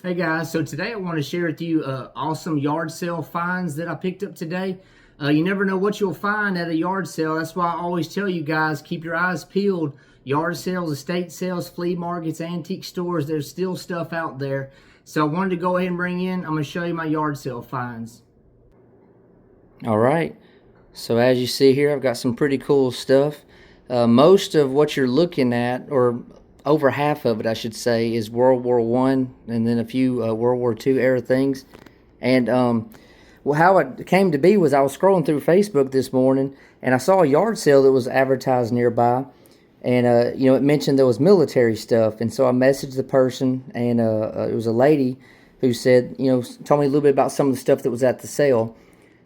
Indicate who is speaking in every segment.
Speaker 1: Hey guys, so today I want to share with you awesome yard sale finds that I picked up today. You never know what you'll find at a yard sale. That's why I always tell you guys, keep your eyes peeled. Yard sales, estate sales, flea markets, antique stores, there's still stuff out there. So I wanted to go ahead and bring in, I'm going to show you my yard sale finds.
Speaker 2: All right, so as you see here, I've got some pretty cool stuff. Most of what you're looking at, or over half of it, I should say, is World War One, and then a few World War II era things. And well, how it came to be was I was scrolling through Facebook this morning, and I saw a yard sale that was advertised nearby, and it mentioned there was military stuff, and so I messaged the person, and it was a lady who said, told me a little bit about some of the stuff that was at the sale.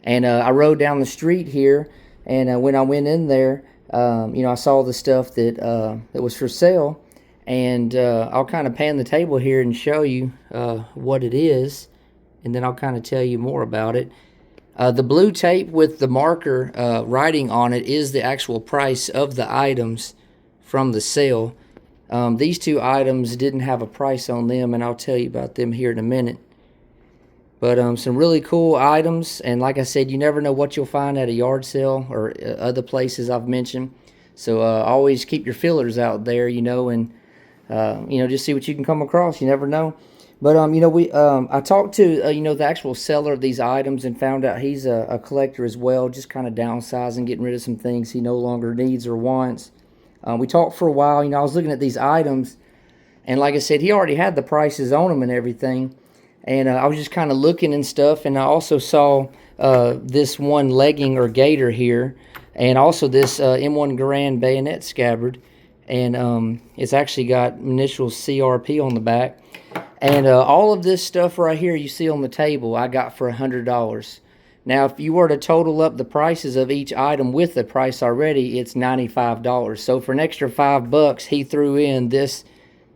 Speaker 2: And I rode down the street here, and when I went in there, I saw the stuff that was for sale. And I'll kind of pan the table here and show you what it is, and then I'll kind of tell you more about it. The blue tape with the marker writing on it is the actual price of the items from the sale. These two items didn't have a price on them, and I'll tell you about them here in a minute. But some really cool items, and like I said, you never know what you'll find at a yard sale or other places I've mentioned. So always keep your feelers out there, and just see what you can come across. You never know. But I talked to the actual seller of these items and found out he's a collector as well, just kind of downsizing, getting rid of some things he no longer needs or wants. We talked for a while. I was looking at these items, and like I said, he already had the prices on them and everything. And I was just kind of looking and stuff, and I also saw this one legging or gaiter here, and also this M1 Garand bayonet scabbard, and it's actually got initials CRP on the back. And all of this stuff right here you see on the table I got for $100. Now if you were to total up the prices of each item with the price already, it's $95. So for an extra $5 he threw in this,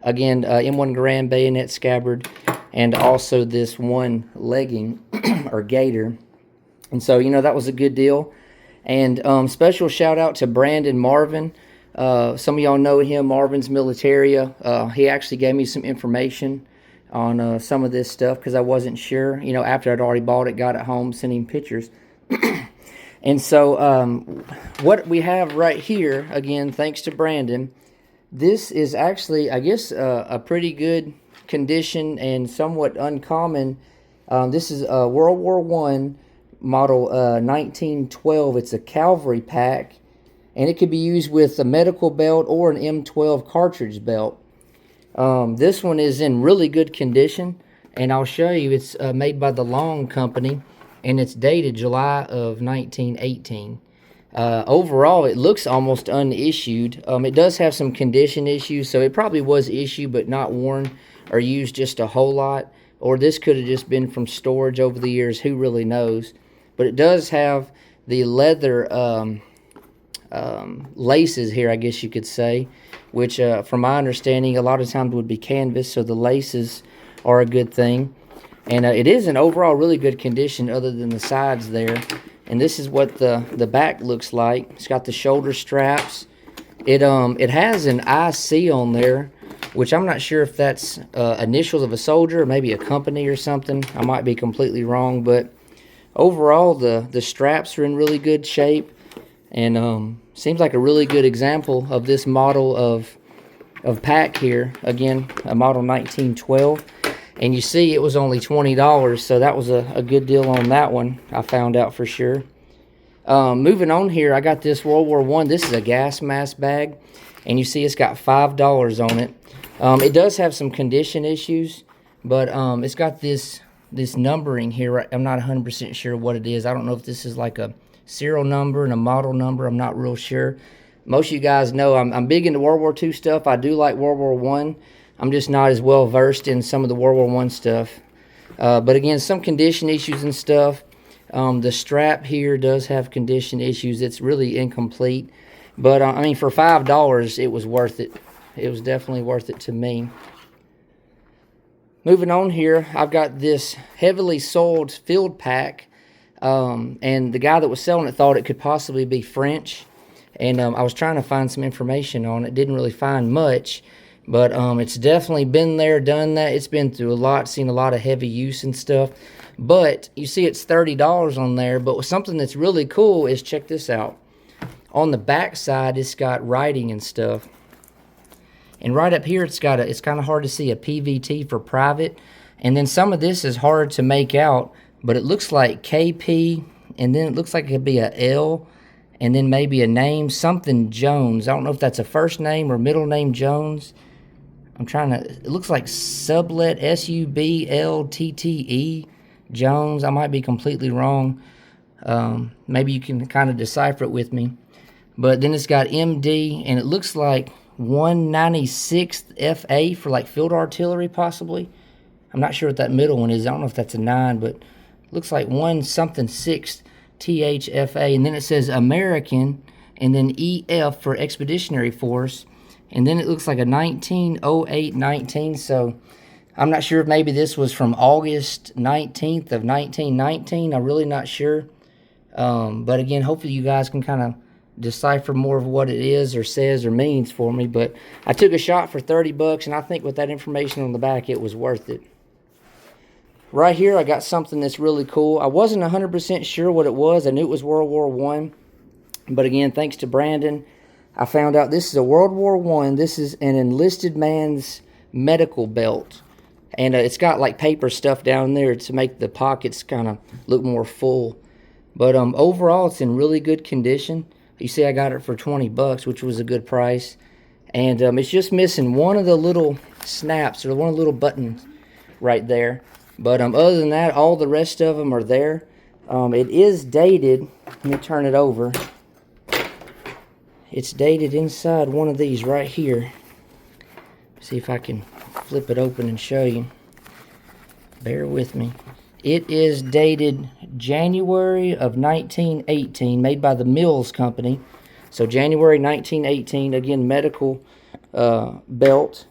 Speaker 2: again, M1 Garand bayonet scabbard, and also this one legging or gaiter. And so that was a good deal. And special shout out to Brandon Marvin. Some of y'all know him, Marvin's Militaria. He actually gave me some information on some of this stuff because I wasn't sure. After I'd already bought it, got it home, sent him pictures. And so what we have right here, again, thanks to Brandon, this is actually, I guess, a pretty good condition and somewhat uncommon. This is a World War I model 1912. It's a cavalry pack, and it could be used with a medical belt or an M12 cartridge belt. This one is in really good condition, and I'll show you. It's made by the Long Company, and it's dated July of 1918. Overall, it looks almost unissued. It does have some condition issues, so it probably was issued but not worn or used just a whole lot. Or this could have just been from storage over the years. Who really knows? But it does have the leather laces here, I guess you could say, which from my understanding a lot of times would be canvas, so the laces are a good thing. And it is in overall really good condition other than the sides there. And this is what the back looks like. It's got the shoulder straps. It has an IC on there, which I'm not sure if that's initials of a soldier or maybe a company or something. I might be completely wrong, but overall the straps are in really good shape, and seems like a really good example of this model of pack here. Again, a model 1912. And you see it was only $20, so that was a good deal on that one, I found out for sure. Moving on here, I got this World War I. This is a gas mask bag, and you see it's got $5 on it. It does have some condition issues, but it's got this numbering here. I'm not 100% sure what it is. I don't know if this is like a serial number and a model number. I'm not real sure. Most of you guys know I'm big into World War II stuff. I do like World War I. I'm just not as well versed in some of the World War I stuff. But again, some condition issues and stuff. The strap here does have condition issues. It's really incomplete. But I mean, for $5, it was worth it. It was definitely worth it to me. Moving on here, I've got this heavily soiled field pack. And the guy that was selling it thought it could possibly be French. And I was trying to find some information on it. Didn't really find much. But it's definitely been there, done that. It's been through a lot, seen a lot of heavy use and stuff. But you see it's $30 on there. But something that's really cool is, check this out. On the back side, it's got writing and stuff. And right up here, it's kind of hard to see a PVT for private. And then some of this is hard to make out, but it looks like KP, and then it looks like it could be a L, and then maybe a name, something Jones. I don't know if that's a first name or middle name Jones. It looks like Sublet, SUBLTTE, Jones. I might be completely wrong. Maybe you can kind of decipher it with me. But then it's got MD, and it looks like 196th FA for like field artillery possibly. I'm not sure what that middle one is. I don't know if that's a 9, but it looks like 1-something-6th THFA. And then it says American, and then EF for Expeditionary Force. And then it looks like a 1908-19. So I'm not sure if maybe this was from August 19th of 1919. I'm really not sure. But again, hopefully you guys can kind of decipher more of what it is or says or means for me. But I took a shot for $30, and I think with that information on the back, it was worth it. Right here, I got something that's really cool. I wasn't 100% sure what it was. I knew it was World War I. But again, thanks to Brandon, I found out this is a World War I. This is an enlisted man's medical belt. And it's got like paper stuff down there to make the pockets kind of look more full. But overall, it's in really good condition. You see I got it for $20, which was a good price. And it's just missing one of the little snaps, or one of the little buttons right there. But other than that, all the rest of them are there. It is dated. Let me turn it over. It's dated inside one of these right here. See if I can flip it open and show you. Bear with me. It is dated January of 1918, made by the Mills Company. So January 1918, again, medical belt.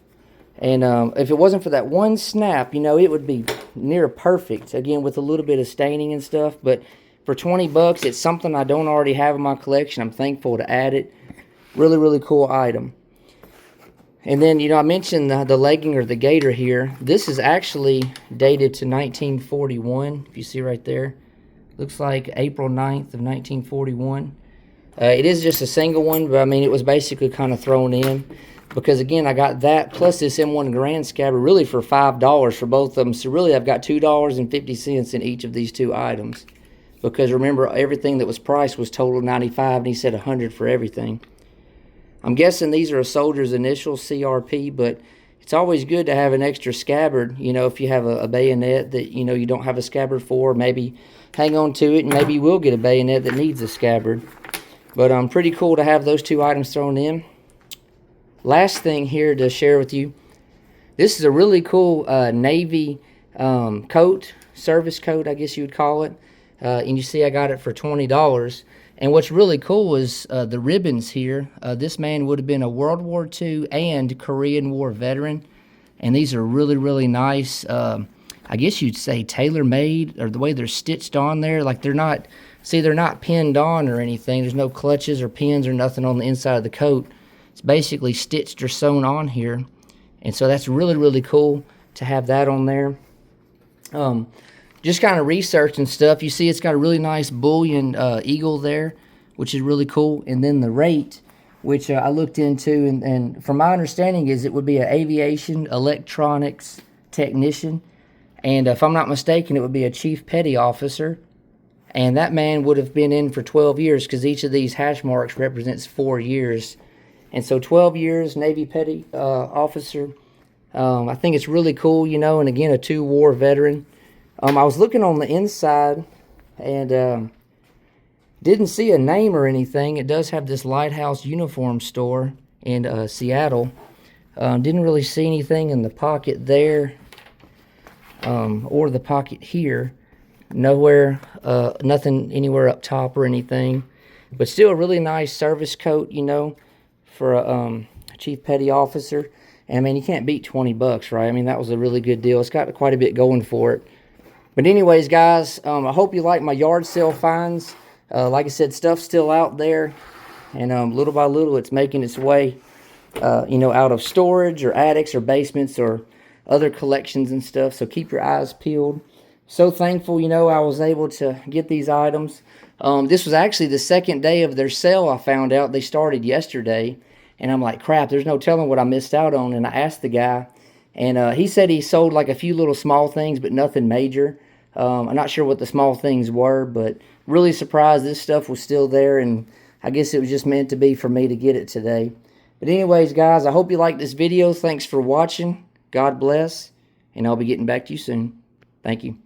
Speaker 2: And if it wasn't for that one snap, you know, it would be near perfect. Again, with a little bit of staining and stuff. But for $20, it's something I don't already have in my collection. I'm thankful to add it. Really, really cool item. And then, you know, I mentioned the legging or the gaiter here. This is actually dated to 1941, if you see right there. Looks like April 9th of 1941. It is just a single one, but I mean, it was basically kind of thrown in. Because, again, I got that plus this M1 Grand Scabbard really for $5 for both of them. So, really, I've got $2.50 in each of these two items. Because, remember, everything that was priced was total $95, and he said $100 for everything. I'm guessing these are a soldier's initials, CRP, but it's always good to have an extra scabbard, you know, if you have a bayonet that, you know, you don't have a scabbard for. Maybe hang on to it, and maybe you will get a bayonet that needs a scabbard. But pretty cool to have those two items thrown in. Last thing here to share with you. This is a really cool Navy coat, service coat, I guess you would call it. And you see I got it for $20. And what's really cool is the ribbons here. This man would have been a World War II and Korean War veteran. And these are really, really nice. I guess you'd say tailor-made, or the way they're stitched on there. Like they're not pinned on or anything. There's no clutches or pins or nothing on the inside of the coat. It's basically stitched or sewn on here. And so that's really, really cool to have that on there. Just kind of researching stuff. You see it's got a really nice bullion eagle there, which is really cool. And then the rate, which I looked into, and from my understanding is it would be an aviation electronics technician. And if I'm not mistaken, it would be a chief petty officer. And that man would have been in for 12 years because each of these hash marks represents 4 years. And so 12 years, Navy petty officer. I think it's really cool, you know, and again, a 2-war veteran. I was looking on the inside and didn't see a name or anything. It does have this Lighthouse Uniform Store in Seattle. Didn't really see anything in the pocket there or the pocket here. Nowhere, nothing anywhere up top or anything. But still a really nice service coat, you know, for a chief petty officer. And I mean, you can't beat $20, right? I mean, that was a really good deal. It's got quite a bit going for it. But anyways, guys, I hope you like my yard sale finds. Like I said, stuff's still out there. And little by little, it's making its way out of storage or attics or basements or other collections and stuff. So keep your eyes peeled. So thankful, I was able to get these items. This was actually the second day of their sale. I found out they started yesterday, and I'm like, crap, there's no telling what I missed out on. And I asked the guy, and he said he sold like a few little small things, but nothing major. I'm not sure what the small things were, but really surprised this stuff was still there, and I guess it was just meant to be for me to get it today. But anyways, guys, I hope you liked this video. Thanks for watching. God bless, and I'll be getting back to you soon. Thank you.